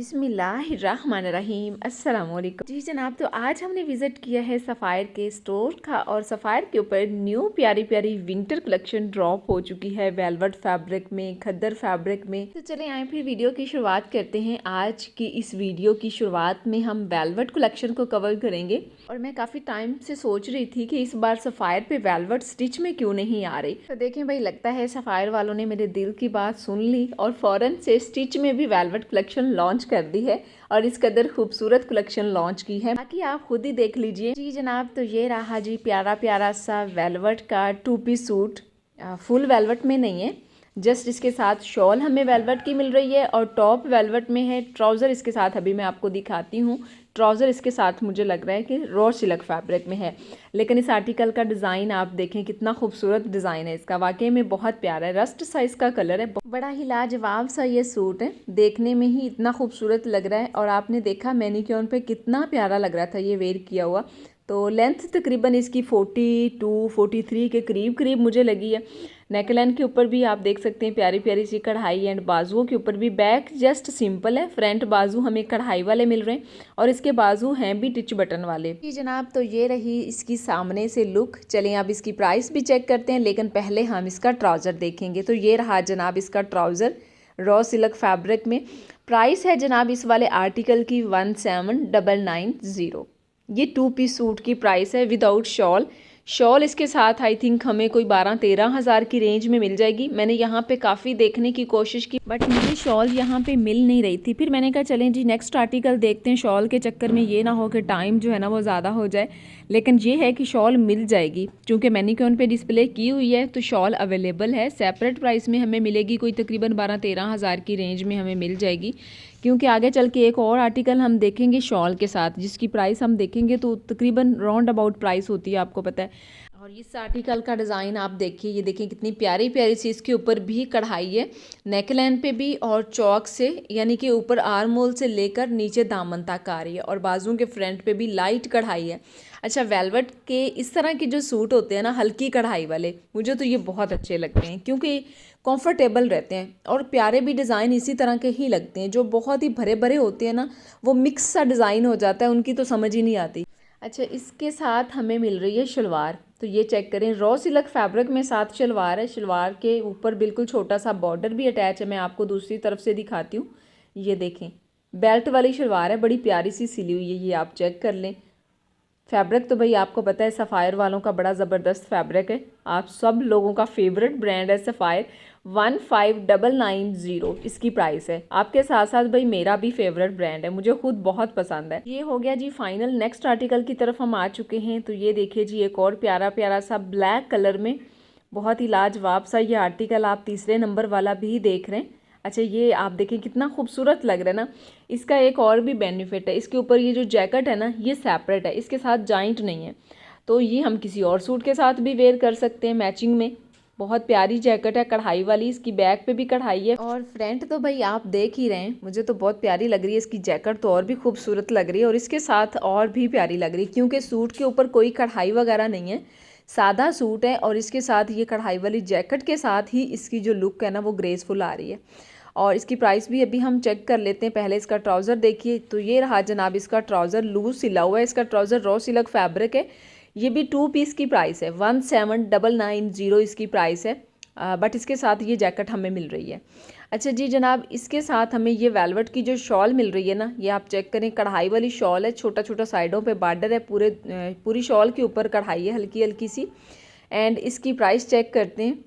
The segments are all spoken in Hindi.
बिस्मिल्लाहिर्रहमानिर्रहीम अस्सलाम वालेकुम जी जनाब। तो आज हमने विज़िट किया है सफ़ायर के स्टोर का और सफ़ायर के ऊपर न्यू प्यारी प्यारी विंटर कलेक्शन ड्रॉप हो चुकी है वेलवेट फैब्रिक में, खद्दर फैब्रिक में। तो चलें आए फिर वीडियो की शुरुआत करते हैं। आज की इस वीडियो की शुरुआत में हम वेलवेट कलेक्शन को कवर करेंगे और मैं काफ़ी टाइम से सोच रही थी कि इस बार सफ़ायर पे वेलवेट स्टिच में क्यों नहीं आ रही। तो देखें भाई, लगता है सफ़ायर वालों ने मेरे दिल की बात सुन ली और फ़ौरन से स्टिच में भी वेलवेट कलेक्शन लॉन्च कर दी है और इस कदर खूबसूरत कलेक्शन लॉन्च की है, बाकी आप खुद ही देख लीजिए जी जनाब। तो ये रहा जी प्यारा प्यारा सा वेलवेट का 2 पीस सूट। फुल वेलवेट में नहीं है, जस्ट इसके साथ शॉल हमें वेलवेट की मिल रही है और टॉप वेलवेट में है। ट्राउज़र इसके साथ अभी मैं आपको दिखाती हूँ। ट्राउज़र इसके साथ मुझे लग रहा है कि रॉ सिल्क फैब्रिक में है, लेकिन इस आर्टिकल का डिज़ाइन आप देखें कितना खूबसूरत डिज़ाइन है इसका, वाकई में बहुत प्यारा है। रस्ट सा इसका कलर है, बड़ा ही लाजवाब सा ये सूट है, देखने में ही इतना खूबसूरत लग रहा है। और आपने देखा मैनीक्योर पे कितना प्यारा लग रहा था ये वेयर किया हुआ। तो लेंथ तकरीबन इसकी 42-43 के करीब मुझे लगी है। नेकलाइन के ऊपर भी आप देख सकते हैं प्यारी प्यारी सी कढ़ाई एंड बाजुओं के ऊपर भी। बैक जस्ट सिंपल है, फ्रंट बाजू हमें कढ़ाई वाले मिल रहे हैं और इसके बाजू हैं भी टिच बटन वाले जी जनाब। तो ये रही इसकी सामने से लुक। चलें अब इसकी प्राइस भी चेक करते हैं, लेकिन पहले हम इसका ट्राउज़र देखेंगे। तो ये रहा जनाब इसका ट्राउज़र रॉ सिल्क फैब्रिक में। प्राइस है जनाब इस वाले आर्टिकल की 17,990। ये 2 पीस सूट की प्राइस है विदाउट शॉल। शॉल इसके साथ आई थिंक हमें कोई 12-13 हज़ार की रेंज में मिल जाएगी। मैंने यहाँ पे काफ़ी देखने की कोशिश की बट मुझे शॉल यहाँ पे मिल नहीं रही थी। फिर मैंने कहा चलें जी नेक्स्ट आर्टिकल देखते हैं, शॉल के चक्कर में ये ना हो कि टाइम जो है ना वो ज़्यादा हो जाए। लेकिन ये है कि शॉल मिल जाएगी, क्योंकि मैनीक्योर पे डिस्प्ले की हुई है तो शॉल अवेलेबल है। सेपरेट प्राइस में हमें मिलेगी, कोई तकरीबन 12-13 हज़ार की रेंज में हमें मिल जाएगी, क्योंकि आगे चल के एक और आर्टिकल हम देखेंगे शॉल के साथ जिसकी प्राइस हम देखेंगे तो तकरीबन राउंड अबाउट प्राइस होती है, आपको पता है। और इस आर्टिकल का डिज़ाइन आप देखिए, ये देखिए कितनी प्यारी प्यारी सी इसके ऊपर भी कढ़ाई है, नेकलाइन पे भी और चौक से, यानी कि ऊपर आर्म होल से लेकर नीचे दामन तक आ रही है और बाजू के फ्रंट पे भी लाइट कढ़ाई है। अच्छा, वेलवेट के इस तरह के जो सूट होते हैं ना हल्की कढ़ाई वाले, मुझे तो ये बहुत अच्छे लगते हैं क्योंकि कंफर्टेबल रहते हैं और प्यारे भी डिज़ाइन इसी तरह के ही लगते हैं। जो बहुत ही भरे भरे होते हैं ना वो मिक्स सा डिज़ाइन हो जाता है, उनकी तो समझ ही नहीं आती। अच्छा, इसके साथ हमें मिल रही है शलवार। तो ये चेक करें, रॉ सिल्क फैब्रिक में साथ शलवार है। शलवार के ऊपर बिल्कुल छोटा सा बॉर्डर भी अटैच है, मैं आपको दूसरी तरफ से दिखाती हूँ। ये देखें बेल्ट वाली शलवार है, बड़ी प्यारी सी सिली हुई है, ये आप चेक कर लें। फैब्रिक तो भाई आपको पता है सफ़ायर वालों का बड़ा ज़बरदस्त फैब्रिक है, आप सब लोगों का फेवरेट ब्रांड है सफ़ायर। 15,990 इसकी प्राइस है। आपके साथ साथ भाई मेरा भी फेवरेट ब्रांड है, मुझे खुद बहुत पसंद है। ये हो गया जी फाइनल। नेक्स्ट आर्टिकल की तरफ हम आ चुके हैं। तो ये देखिए जी एक और प्यारा प्यारा सा ब्लैक कलर में बहुत ही लाजवाब सा ये आर्टिकल आप तीसरे नंबर वाला भी देख रहे हैं। अच्छा, ये आप देखें कितना खूबसूरत लग रहा है ना। इसका एक और भी बेनिफिट है, इसके ऊपर ये जो जैकेट है ना ये सेपरेट है, इसके साथ जॉइंट नहीं है, तो ये हम किसी और सूट के साथ भी वेयर कर सकते हैं मैचिंग में। बहुत प्यारी जैकेट है कढ़ाई वाली, इसकी बैक पे भी कढ़ाई है और फ्रंट तो भाई आप देख ही रहे हैं, मुझे तो बहुत प्यारी लग रही है। इसकी जैकेट तो और भी खूबसूरत लग रही है और इसके साथ और भी प्यारी लग रही है, क्योंकि सूट के ऊपर कोई कढ़ाई वगैरह नहीं है, सादा सूट है और इसके साथ ये कढ़ाई वाली जैकेट के साथ ही इसकी जो लुक है ना वो ग्रेसफुल आ रही है। और इसकी प्राइस भी अभी हम चेक कर लेते हैं। पहले इसका ट्राउज़र देखिए। तो ये रहा जनाब इसका ट्राउज़र, लूज सिला हुआ है। इसका ट्राउज़र रॉ सिल्क फैब्रिक है। ये भी 2 पीस की प्राइस है, 17,990 इसकी प्राइस है। बट इसके साथ ये जैकेट हमें मिल रही है। अच्छा जी जनाब, इसके साथ हमें ये वेलवेट की जो शॉल मिल रही है ना, ये आप चेक करें, कढ़ाई वाली शॉल है, छोटा छोटा साइडों पे बॉर्डर है, पूरी शॉल के ऊपर कढ़ाई है हल्की हल्की सी। एंड इसकी प्राइस चेक करते हैं।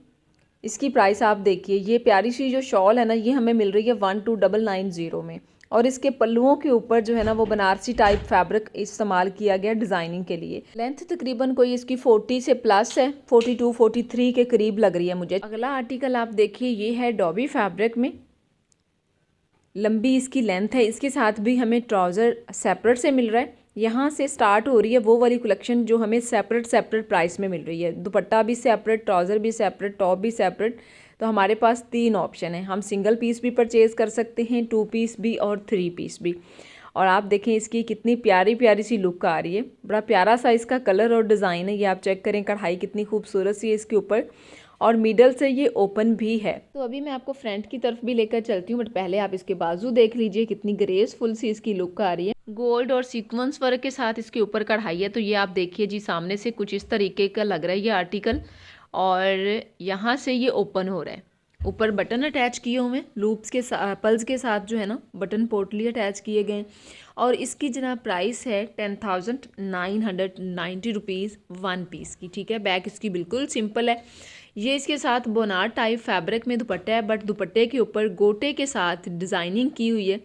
इसकी प्राइस आप देखिए, ये प्यारी सी जो शॉल है ना ये हमें मिल रही है 12,990 में और इसके पल्लुओं के ऊपर जो है ना वो बनारसी टाइप फैब्रिक इस्तेमाल किया गया डिज़ाइनिंग के लिए। लेंथ तकरीबन कोई इसकी 40 से प्लस है, 42-43 के करीब लग रही है मुझे। अगला आर्टिकल आप देखिए, ये है डॉबी फैब्रिक में, लंबी इसकी लेंथ है। इसके साथ भी हमें ट्राउज़र सेपरेट से मिल रहा है। यहाँ से स्टार्ट हो रही है वो वाली कलेक्शन जो हमें सेपरेट प्राइस में मिल रही है। दुपट्टा भी सेपरेट, ट्राउज़र भी सेपरेट, टॉप भी सेपरेट। तो हमारे पास 3 ऑप्शन है, हम सिंगल पीस भी परचेज़ कर सकते हैं, 2 पीस भी और 3 पीस भी। और आप देखें इसकी कितनी प्यारी प्यारी सी लुक आ रही है, बड़ा प्यारा सा इसका कलर और डिज़ाइन है। ये आप चेक करें, कढ़ाई कितनी खूबसूरत सी है इसके ऊपर और मिडल से ये ओपन भी है। तो अभी मैं आपको फ्रंट की तरफ भी लेकर चलती हूँ, बट पहले आप इसके बाजू देख लीजिए कितनी ग्रेसफुल सी इसकी लुक आ रही है। गोल्ड और सीक्वेंस वर्क के साथ इसके ऊपर कढ़ाई है। तो ये आप देखिए जी, सामने से कुछ इस तरीके का लग रहा है ये आर्टिकल, और यहाँ से ये ओपन हो रहा है। ऊपर बटन अटैच किए हुए हैं लूप्स के साथ, पल्स के साथ जो है ना बटन पोर्टली अटैच किए गए। और इसकी जनाब प्राइस है 10,990 रुपीज़ 1 पीस की। ठीक है, बैक इसकी बिल्कुल सिंपल है। ये इसके साथ बोनार टाइप फैब्रिक में दुपट्टा है, बट दुपट्टे के ऊपर गोटे के साथ डिज़ाइनिंग की हुई है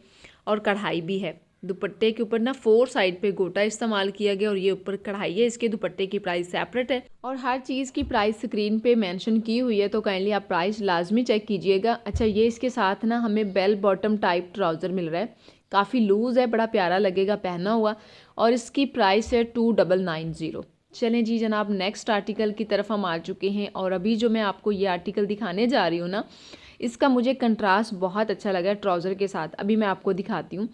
और कढ़ाई भी है। दुपट्टे के ऊपर ना 4 साइड पे गोटा इस्तेमाल किया गया और ये ऊपर कढ़ाई है। इसके दुपट्टे की प्राइस सेपरेट है और हर चीज़ की प्राइस स्क्रीन पे मेंशन की हुई है, तो काइंडली आप प्राइस लाजमी चेक कीजिएगा। अच्छा, ये इसके साथ ना हमें बेल बॉटम टाइप ट्राउज़र मिल रहा है, काफ़ी लूज़ है, बड़ा प्यारा लगेगा पहना हुआ, और इसकी प्राइस है 2990। चलें जी जनाब, नेक्स्ट आर्टिकल की तरफ हम आ चुके हैं। और अभी जो मैं आपको ये आर्टिकल दिखाने जा रही हूँ ना, इसका मुझे कंट्रास्ट बहुत अच्छा लगा है ट्राउज़र के साथ। अभी मैं आपको दिखाती हूँ।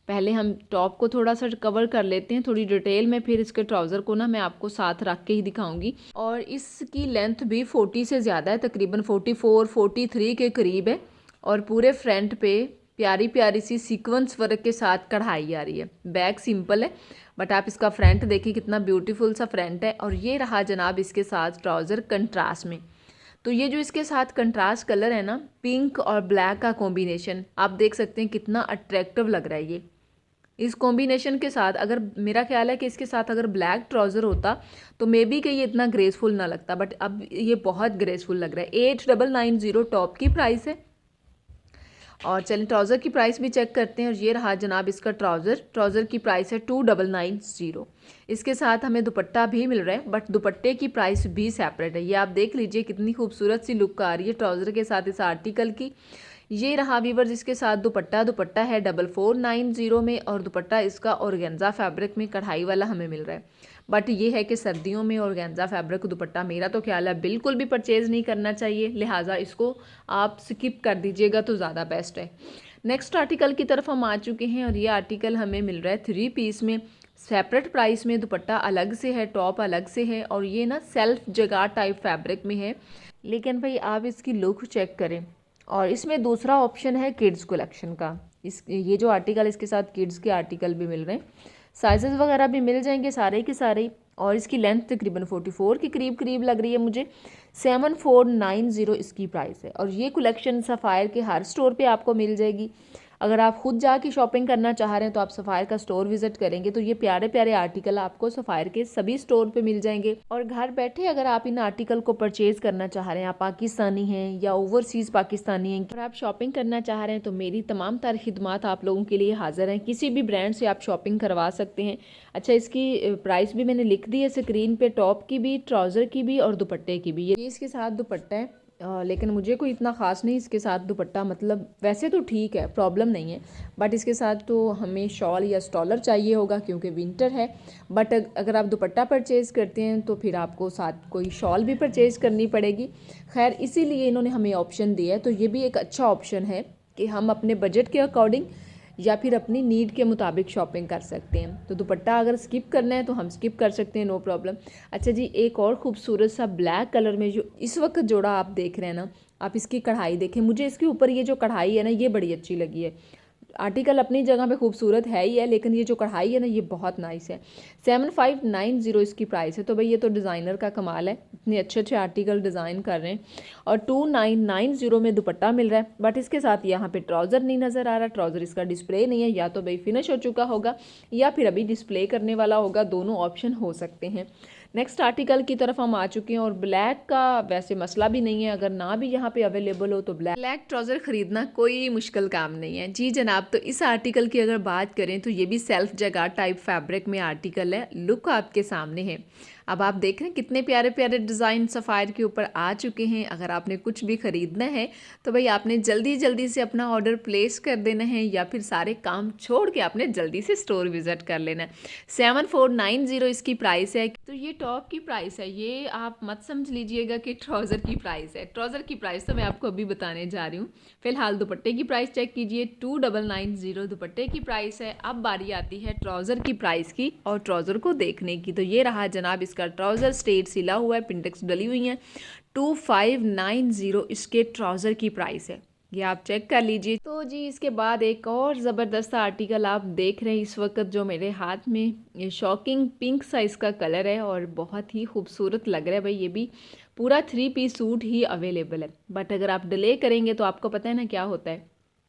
पहले हम टॉप को थोड़ा सा कवर कर लेते हैं थोड़ी डिटेल में, फिर इसके ट्राउज़र को ना मैं आपको साथ रख के ही दिखाऊंगी। और इसकी लेंथ भी 40 से ज़्यादा है, तकरीबन 44 43 के करीब है। और पूरे फ्रंट पे प्यारी प्यारी सी सीक्वेंस वर्क के साथ कढ़ाई आ रही है। बैक सिंपल है, बट आप इसका फ्रंट देखिए कितना ब्यूटीफुल सा फ्रंट है। और ये रहा जनाब इसके साथ ट्राउज़र कंट्रास्ट में। तो ये जो इसके साथ कंट्रास्ट कलर है ना, पिंक और ब्लैक का कॉम्बिनेशन, आप देख सकते हैं कितना अट्रैक्टिव लग रहा है ये। इस कॉम्बिनेशन के साथ अगर मेरा ख्याल है कि इसके साथ अगर ब्लैक ट्राउज़र होता तो मे बी कि ये इतना ग्रेसफुल ना लगता, बट अब ये बहुत ग्रेसफुल लग रहा है। 8990 टॉप की प्राइस है। और चलिए ट्राउज़र की प्राइस भी चेक करते हैं। और ये रहा जनाब इसका ट्राउज़र की प्राइस है 2990। इसके साथ हमें दुपट्टा भी मिल रहा है, बट दुपट्टे की प्राइस भी सेपरेट है। ये आप देख लीजिए कितनी खूबसूरत सी लुक आ रही है ट्राउज़र के साथ इस आर्टिकल की। ये रहा वीवर्स इसके साथ दुपट्टा है 4490 में, और दुपट्टा इसका ऑर्गेन्जा फैब्रिक में कढ़ाई वाला हमें मिल रहा है। बट ये है कि सर्दियों में ऑर्गेन्जा फैब्रिक दुपट्टा मेरा तो ख्याल है बिल्कुल भी परचेज़ नहीं करना चाहिए, लिहाजा इसको आप स्किप कर दीजिएगा तो ज़्यादा बेस्ट है। नेक्स्ट आर्टिकल की तरफ हम आ चुके हैं। और ये आर्टिकल हमें मिल रहा है 3 पीस में, सेपरेट प्राइस में। दुपट्टा अलग से है, टॉप अलग से है, और ये ना सेल्फ जगार टाइप फैब्रिक में है। लेकिन भाई आप इसकी लुक चेक करें। और इसमें दूसरा ऑप्शन है किड्स कलेक्शन का। ये जो आर्टिकल इसके साथ किड्स के आर्टिकल भी मिल रहे हैं, साइजेस वगैरह भी मिल जाएंगे सारे के सारे। और इसकी लेंथ तकरीबन 44 के करीब करीब लग रही है मुझे। 7490 इसकी प्राइस है। और ये कलेक्शन सफ़ायर के हर स्टोर पे आपको मिल जाएगी। अगर आप खुद जाके शॉपिंग करना चाह रहे हैं तो आप सफ़ायर का स्टोर विजिट करेंगे तो ये प्यारे प्यारे आर्टिकल आपको सफ़ायर के सभी स्टोर पे मिल जाएंगे। और घर बैठे अगर आप इन आर्टिकल को परचेज़ करना चाह रहे हैं, आप पाकिस्तानी हैं या ओवरसीज़ पाकिस्तानी हैं, और आप शॉपिंग करना चाह रहे हैं, तो मेरी तमाम तर खिदमात आप लोगों के लिए हाजिर हैं। किसी भी ब्रांड से आप शॉपिंग करवा सकते हैं। अच्छा, इसकी प्राइस भी मैंने लिख दी है स्क्रीन पे, टॉप की भी, ट्राउज़र की भी और दुपट्टे की भी। ये इसके साथ दुपट्टा है, लेकिन मुझे कोई इतना ख़ास नहीं इसके साथ दुपट्टा, मतलब वैसे तो ठीक है, प्रॉब्लम नहीं है, बट इसके साथ तो हमें शॉल या स्टॉलर चाहिए होगा क्योंकि विंटर है। बट अगर आप दुपट्टा परचेज़ करते हैं तो फिर आपको साथ कोई शॉल भी परचेज़ करनी पड़ेगी। खैर, इसीलिए इन्होंने हमें ऑप्शन दिया है, तो ये भी एक अच्छा ऑप्शन है कि हम अपने बजट के अकॉर्डिंग या फिर अपनी नीड के मुताबिक शॉपिंग कर सकते हैं। तो दुपट्टा अगर स्किप करना है तो हम स्किप कर सकते हैं, नो प्रॉब्लम। अच्छा जी, एक और खूबसूरत सा ब्लैक कलर में जो इस वक्त जोड़ा आप देख रहे हैं ना, आप इसकी कढ़ाई देखें। मुझे इसके ऊपर ये जो कढ़ाई है ना, ये बड़ी अच्छी लगी है। आर्टिकल अपनी जगह पे खूबसूरत है ही है, लेकिन ये जो कढ़ाई है ना, ये बहुत नाइस है। 7590 इसकी प्राइस है। तो भाई ये तो डिज़ाइनर का कमाल है, इतने अच्छे अच्छे आर्टिकल डिज़ाइन कर रहे हैं। और 2990 में दुपट्टा मिल रहा है, बट इसके साथ यहाँ पे ट्राउज़र नहीं नज़र आ रहा। ट्राउज़र इसका डिस्प्ले नहीं है, या तो भाई फिनिश हो चुका होगा या फिर अभी डिस्प्ले करने वाला होगा, दोनों ऑप्शन हो सकते हैं। नेक्स्ट आर्टिकल की तरफ हम आ चुके हैं। और ब्लैक का वैसे मसला भी नहीं है, अगर ना भी यहाँ पे अवेलेबल हो तो ब्लैक ट्राउज़र ख़रीदना कोई मुश्किल काम नहीं है जी जनाब। तो इस आर्टिकल की अगर बात करें तो ये भी सेल्फ जगार टाइप फैब्रिक में आर्टिकल है। लुक आपके सामने है। अब आप देख रहे हैं कितने प्यारे प्यारे डिज़ाइन सफ़ायर के ऊपर आ चुके हैं। अगर आपने कुछ भी ख़रीदना है तो भाई आपने जल्दी जल्दी से अपना ऑर्डर प्लेस कर देना है, या फिर सारे काम छोड़ के आपने जल्दी से स्टोर विज़िट कर लेना है। 7490 इसकी प्राइस है। तो ये टॉप की प्राइस है, ये आप मत समझ लीजिएगा कि ट्राउज़र की प्राइस है। ट्राउज़र की प्राइस तो मैं आपको अभी बताने जा रही हूँ। फ़िलहाल दुपट्टे की प्राइस चेक कीजिए, 2990 दुपट्टे की प्राइस है। अब बारी आती है ट्राउज़र की प्राइस की और ट्राउज़र को देखने की। तो ये रहा जनाब इसका इसका ट्राउज़र स्ट्रेट सिला हुआ है, पिंटेक्स डली हुई हैं। 2590 इसके ट्राउज़र की प्राइस है, ये आप चेक कर लीजिए। तो जी इसके बाद एक और ज़बरदस्त आर्टिकल आप देख रहे हैं इस वक्त जो मेरे हाथ में, ये शॉकिंग पिंक सा इसका कलर है और बहुत ही खूबसूरत लग रहा है भाई। ये भी पूरा 3 पीस सूट ही अवेलेबल है, बट अगर आप डिले करेंगे तो आपको पता है ना क्या होता है,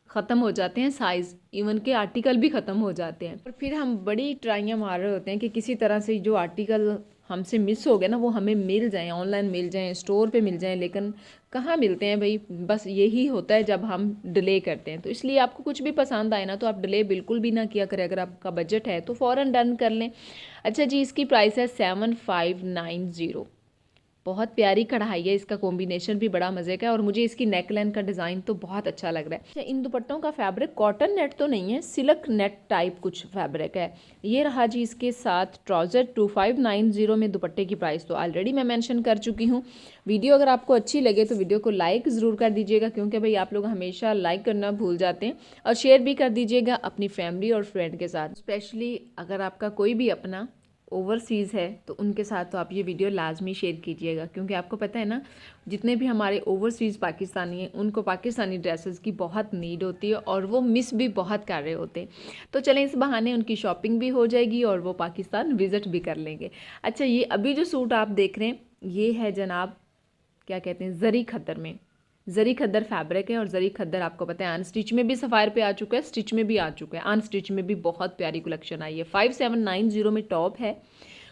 ख़त्म हो जाते हैं साइज़, इवन के आर्टिकल भी ख़त्म हो जाते हैं। और फिर हम बड़ी ट्राइयाँ मार रहे होते हैं कि किसी तरह से जो आर्टिकल हमसे मिस हो गया ना वो हमें मिल जाएं, ऑनलाइन मिल जाएं, स्टोर पे मिल जाएं, लेकिन कहाँ मिलते हैं भाई। बस यही होता है जब हम डिले करते हैं। तो इसलिए आपको कुछ भी पसंद आए ना तो आप डिले बिल्कुल भी ना किया करें। अगर आपका बजट है तो फ़ौरन डन कर लें। अच्छा जी, इसकी प्राइस है 7590। बहुत प्यारी कढ़ाई है, इसका कॉम्बिनेशन भी बड़ा मज़े का है और मुझे इसकी नेक लाइन का डिज़ाइन तो बहुत अच्छा लग रहा है। अच्छा, इन दुपट्टों का फैब्रिक कॉटन नेट तो नहीं है, सिल्क नेट टाइप कुछ फैब्रिक है। ये रहा जी इसके साथ ट्राउज़र। 2590 में दुपट्टे की प्राइस तो ऑलरेडी मैं मेंशन कर चुकी हूँ। वीडियो अगर आपको अच्छी लगे तो वीडियो को लाइक ज़रूर कर दीजिएगा, क्योंकि भाई आप लोग हमेशा लाइक करना भूल जाते हैं, और शेयर भी कर दीजिएगा अपनी फैमिली और फ्रेंड के साथ। स्पेशली अगर आपका कोई भी अपना ओवरसीज़ है तो उनके साथ तो आप ये वीडियो लाजमी शेयर कीजिएगा, क्योंकि आपको पता है ना जितने भी हमारे ओवरसीज़ पाकिस्तानी हैं उनको पाकिस्तानी ड्रेसेस की बहुत नीड होती है और वो मिस भी बहुत कर रहे होते हैं। तो चलें, इस बहाने उनकी शॉपिंग भी हो जाएगी और वो पाकिस्तान विज़िट भी कर लेंगे। अच्छा, ये अभी जो सूट आप देख रहे हैं ये है जनाब, क्या कहते हैं, ज़री खद्दर में। ज़री खद्दर फैब्रिक है और ज़री खद्दर आपको पता है अनस्टिच में भी सफ़ायर पे आ चुका है, स्टिच में भी आ चुका है, अनस्टिच में भी बहुत प्यारी कलेक्शन आई है। 5790 में टॉप है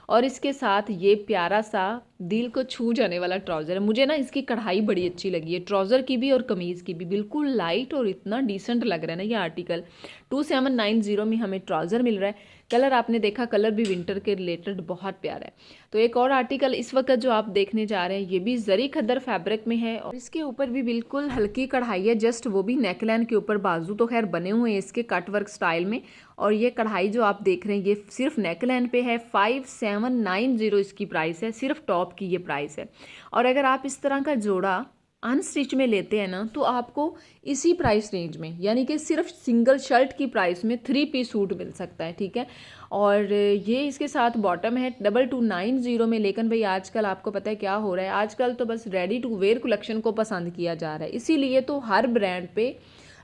और इसके साथ ये प्यारा सा दिल को छू जाने वाला ट्राउज़र है। मुझे ना इसकी कढ़ाई बड़ी अच्छी लगी है, ट्राउज़र की भी और कमीज़ की भी, बिल्कुल लाइट और इतना डिसेंट लग रहा है ना ये आर्टिकल। 2790 में हमें ट्राउज़र मिल रहा है। कलर आपने देखा, कलर भी विंटर के रिलेटेड बहुत प्यारा है। तो एक और आर्टिकल इस वक्त जो आप देखने जा रहे हैं ये भी ज़री खद्दर फैब्रिक में है और इसके ऊपर भी बिल्कुल हल्की कढ़ाई है, जस्ट वो भी नेकलाइन के ऊपर। बाजू तो खैर बने हुए हैं इसके कट वर्क स्टाइल में, और ये कढ़ाई जो आप देख रहे हैं ये सिर्फ नेकलाइन पे है। 5790 इसकी प्राइस है, सिर्फ टॉप की ये प्राइस है। और अगर आप इस तरह का जोड़ा अनस्टिच में लेते हैं ना तो आपको इसी प्राइस रेंज में, यानी कि सिर्फ सिंगल शर्ट की प्राइस में 3 पीस सूट मिल सकता है, ठीक है। और ये इसके साथ बॉटम है 2290 में। लेकिन भाई आजकल आपको पता है क्या हो रहा है, आजकल तो बस रेडी टू वेयर कलेक्शन को पसंद किया जा रहा है, इसीलिए तो हर ब्रांड पे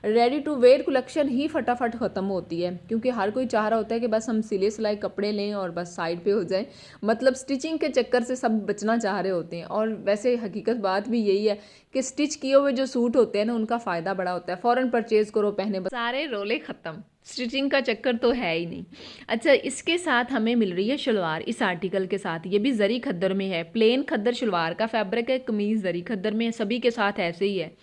रेडी टू वेयर कलेक्शन ही फटाफट ख़त्म होती है, क्योंकि हर कोई चाह रहा होता है कि बस हम सिले सिलाई कपड़े लें और बस साइड पे हो जाए। मतलब स्टिचिंग के चक्कर से सब बचना चाह रहे होते हैं। और वैसे हकीकत बात भी यही है कि स्टिच किए हुए जो सूट होते हैं ना उनका फ़ायदा बड़ा होता है, फ़ौरन परचेज़ करो, पहने, सारे रोले ख़त्म, स्टिचिंग का चक्कर तो है ही नहीं। अच्छा, इसके साथ हमें मिल रही है शलवार इस आर्टिकल के साथ। ये भी ज़री खद्दर में है, प्लेन खद्दर शलवार का फैब्रिक है, कमीज़ ज़री खद्दर में है, सभी के साथ ऐसे ही है।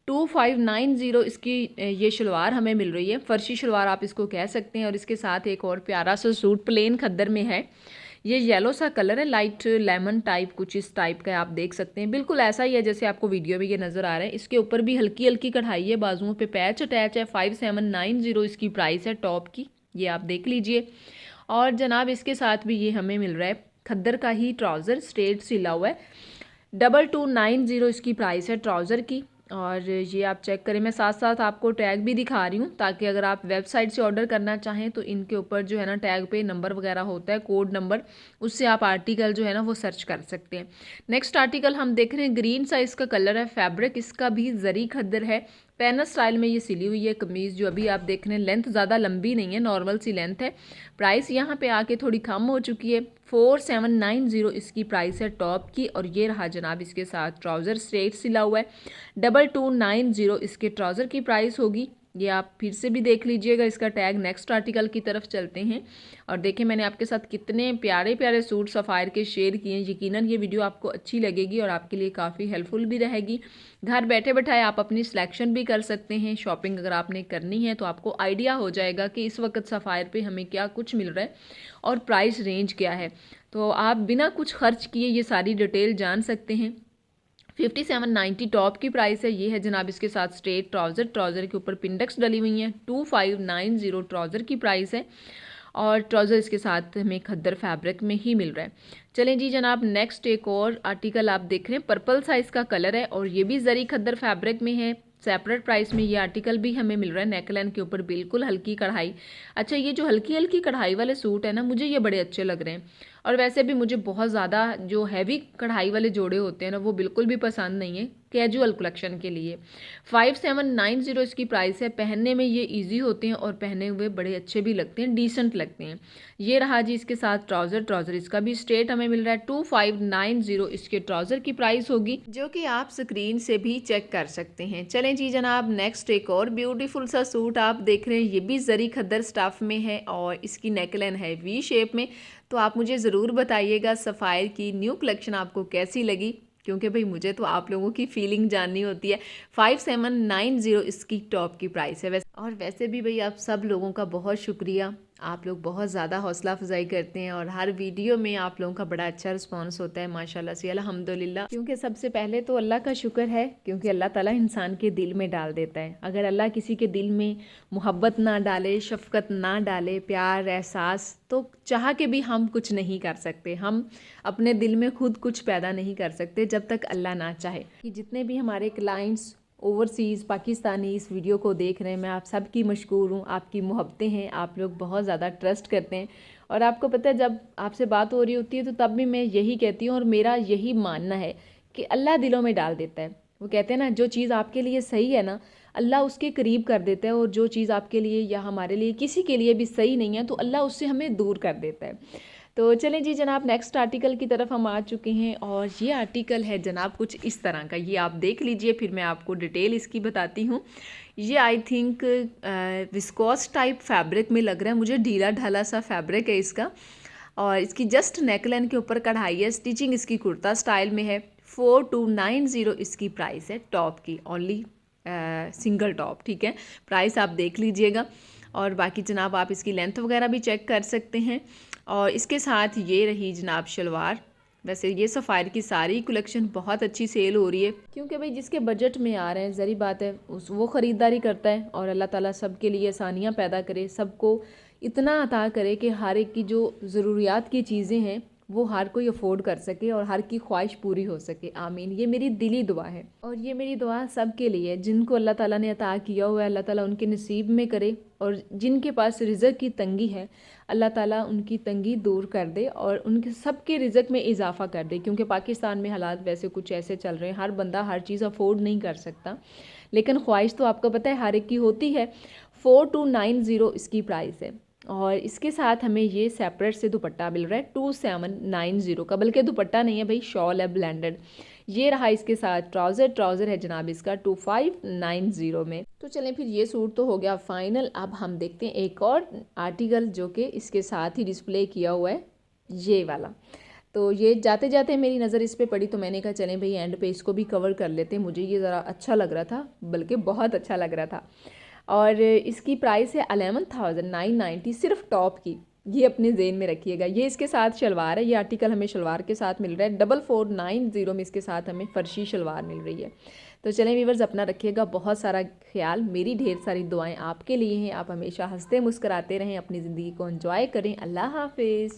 2590 इसकी ये शलवार हमें मिल रही है, फर्शी शलवार आप इसको कह सकते हैं। और इसके साथ एक और प्यारा सा सूट प्लेन खद्दर में है, ये येलो सा कलर है, लाइट लेमन टाइप कुछ इस टाइप का आप देख सकते हैं, बिल्कुल ऐसा ही है जैसे आपको वीडियो में ये नज़र आ रहा है। इसके ऊपर भी हल्की हल्की कढ़ाई है, बाजुओं पे पैच अटैच है। 5790 इसकी प्राइस है टॉप की, ये आप देख लीजिए। और जनाब इसके साथ भी ये हमें मिल रहा है खद्दर का ही ट्राउज़र, स्ट्रेट सिला हुआ है। 2290 इसकी प्राइस है ट्राउज़र की। और ये आप चेक करें, मैं साथ साथ आपको टैग भी दिखा रही हूँ ताकि अगर आप वेबसाइट से ऑर्डर करना चाहें तो इनके ऊपर जो है ना टैग पे नंबर वगैरह होता है, कोड नंबर, उससे आप आर्टिकल जो है ना वो सर्च कर सकते हैं। नेक्स्ट आर्टिकल हम देख रहे हैं, ग्रीन सा इसका कलर है, फैब्रिक इसका भी ज़री खद्दर है, पैनल स्टाइल में ये सिली हुई है कमीज़ जो अभी आप देख रहे हैं। लेंथ ज़्यादा लंबी नहीं है, नॉर्मल सी लेंथ है। प्राइस यहाँ पे आके थोड़ी कम हो चुकी है, 4790 इसकी प्राइस है टॉप की। और ये रहा जनाब इसके साथ ट्राउज़र स्ट्रेट सिला हुआ है, 2290 इसके ट्राउज़र की प्राइस होगी। ये आप फिर से भी देख लीजिएगा इसका टैग। नेक्स्ट आर्टिकल की तरफ चलते हैं और देखें मैंने आपके साथ कितने प्यारे प्यारे सूट सफ़ायर के शेयर किए हैं। यकीनन ये वीडियो आपको अच्छी लगेगी और आपके लिए काफ़ी हेल्पफुल भी रहेगी। घर बैठे बैठाए आप अपनी सिलेक्शन भी कर सकते हैं। शॉपिंग अगर आपने करनी है तो आपको आइडिया हो जाएगा कि इस वक्त सफ़ायर पे हमें क्या कुछ मिल रहा है और प्राइस रेंज क्या है। तो आप बिना कुछ खर्च किए ये सारी डिटेल जान सकते हैं। 5790 टॉप की प्राइस है, ये है जनाब इसके साथ स्ट्रेट ट्राउज़र, ट्राउज़र के ऊपर पिंडेक्स डली हुई हैं। 2590 ट्राउज़र की प्राइस है और ट्राउज़र इसके साथ हमें खद्दर फैब्रिक में ही मिल रहा है। चलें जी जनाब, नेक्स्ट एक और आर्टिकल आप देख रहे हैं, पर्पल साइज़ का कलर है और ये भी ज़री खद्दर फैब्रिक में है। सेपरेट प्राइस में ये आर्टिकल भी हमें मिल रहा है, नेकलाइन के ऊपर बिल्कुल हल्की कढ़ाई। अच्छा, ये जो हल्की हल्की कढ़ाई वाले सूट है ना, मुझे ये बड़े अच्छे लग रहे हैं। और वैसे भी मुझे बहुत ज़्यादा जो हैवी कढ़ाई वाले जोड़े होते हैं ना वो बिल्कुल भी पसंद नहीं है कैजुअल कलेक्शन के लिए। 5790 इसकी प्राइस है। पहनने में ये इजी होते हैं और पहने हुए बड़े अच्छे भी लगते हैं, डिसेंट लगते हैं। ये रहा जी इसके साथ ट्राउज़र इसका भी स्ट्रेट हमें मिल रहा है। 2590 इसके ट्राउज़र की प्राइस होगी, जो कि आप स्क्रीन से भी चेक कर सकते हैं। चलें जी जनाब, नेक्स्ट एक और ब्यूटीफुल सा सूट आप देख रहे हैं। ये भी जरी खद्दर स्टफ में है और इसकी नेकलाइन है वी शेप में। तो आप मुझे ज़रूर बताइएगा सफ़ायर की न्यू कलेक्शन आपको कैसी लगी, क्योंकि भाई मुझे तो आप लोगों की फीलिंग जाननी होती है। 5790 इसकी टॉप की प्राइस है। वैसे भी भाई आप सब लोगों का बहुत शुक्रिया। आप लोग बहुत ज़्यादा हौसला अफजाई करते हैं और हर वीडियो में आप लोगों का बड़ा अच्छा रिस्पांस होता है माशाल्लाह से, अल्हम्दुलिल्लाह। क्योंकि सबसे पहले तो अल्लाह का शुक्र है, क्योंकि अल्लाह ताला इंसान के दिल में डाल देता है। अगर अल्लाह किसी के दिल में मोहब्बत ना डाले, शफ़क़त ना डाले, प्यार एहसास, तो चाह के भी हम कुछ नहीं कर सकते। हम अपने दिल में खुद कुछ पैदा नहीं कर सकते जब तक अल्लाह ना चाहे। कि जितने भी हमारे क्लाइंट्स ओवरसीज़ पाकिस्तानी इस वीडियो को देख रहे हैं, मैं आप सब की मशकूर हूँ। आपकी मोहब्बतें हैं, आप लोग बहुत ज़्यादा ट्रस्ट करते हैं। और आपको पता है जब आपसे बात हो रही होती है तो तब भी मैं यही कहती हूँ और मेरा यही मानना है कि अल्लाह दिलों में डाल देता है। वो कहते हैं ना, जो चीज़ आपके लिए सही है ना, अल्लाह उसके करीब कर देता है, और जो चीज़ आपके लिए या हमारे लिए किसी के लिए भी सही नहीं है तो अल्लाह उससे हमें दूर कर देता है। तो चलें जी जनाब, नेक्स्ट आर्टिकल की तरफ हम आ चुके हैं और ये आर्टिकल है जनाब कुछ इस तरह का। ये आप देख लीजिए, फिर मैं आपको डिटेल इसकी बताती हूँ। ये I think viscose type fabric में लग रहा है मुझे, ढीला ढाला सा फैब्रिक है इसका। और इसकी जस्ट नेकलाइन के ऊपर कढ़ाई है। स्टिचिंग इसकी कुर्ता स्टाइल में है। 4290 इसकी प्राइस है टॉप की, ओनली सिंगल टॉप, ठीक है। प्राइस आप देख लीजिएगा। और बाकी जनाब आप इसकी लेंथ वगैरह भी चेक कर सकते हैं। और इसके साथ ये रही जनाब शलवार। वैसे ये सफ़ायर की सारी कलेक्शन बहुत अच्छी सेल हो रही है, क्योंकि भाई जिसके बजट में आ रहे हैं, ज़री बात है, वो ख़रीदारी करता है। और अल्लाह ताला सब के लिए आसानियाँ पैदा करे, सबको इतना अता करे कि हर एक की जो ज़रूरियात की चीज़ें हैं वो हर कोई अफोर्ड कर सके और हर की ख्वाहिश पूरी हो सके। आमीन, ये मेरी दिली दुआ है। और ये मेरी दुआ सब के लिए जिनको अल्लाह ताला ने अता किया हुआ है, अल्लाह ताला उनके नसीब में करे। और जिनके पास रिज़्क़ की तंगी है, अल्लाह ताला उनकी तंगी दूर कर दे और उनके सबके रिज़्क़ में इजाफ़ा कर दे। क्योंकि पाकिस्तान में हालात वैसे कुछ ऐसे चल रहे हैं, हर बंदा हर चीज़ अफोर्ड नहीं कर सकता, लेकिन ख्वाहिश तो आपको पता है हर एक की होती है। 4290 इसकी प्राइस है। और इसके साथ हमें ये सेपरेट से दुपट्टा मिल रहा है 2790 का, बल्कि दुपट्टा नहीं है भाई, शॉल है ब्लेंडेड। ये रहा इसके साथ ट्राउज़र है जनाब इसका 2590 में। तो चलें फिर, ये सूट तो हो गया फाइनल। अब हम देखते हैं एक और आर्टिकल जो कि इसके साथ ही डिस्प्ले किया हुआ है, ये वाला। तो ये जाते जाते मेरी नज़र इस पे पड़ी तो मैंने कहा चलें भाई एंड पे इसको भी कवर कर लेते हैं। मुझे ये ज़रा अच्छा लग रहा था, बल्कि बहुत अच्छा लग रहा था। और इसकी प्राइस है 11,990 सिर्फ टॉप की। ये अपने जेन में रखिएगा। ये इसके साथ शलवार है। ये आर्टिकल हमें शलवार के साथ मिल रहा है। 4490 में इसके साथ हमें फर्शी शलवार मिल रही है। तो चलें व्यूअर्स, अपना रखिएगा बहुत सारा ख्याल। मेरी ढेर सारी दुआएं आपके लिए हैं। आप हमेशा हंसते मुस्कराते रहें, अपनी ज़िंदगी को एंजॉय करें। अल्लाह हाफिज़।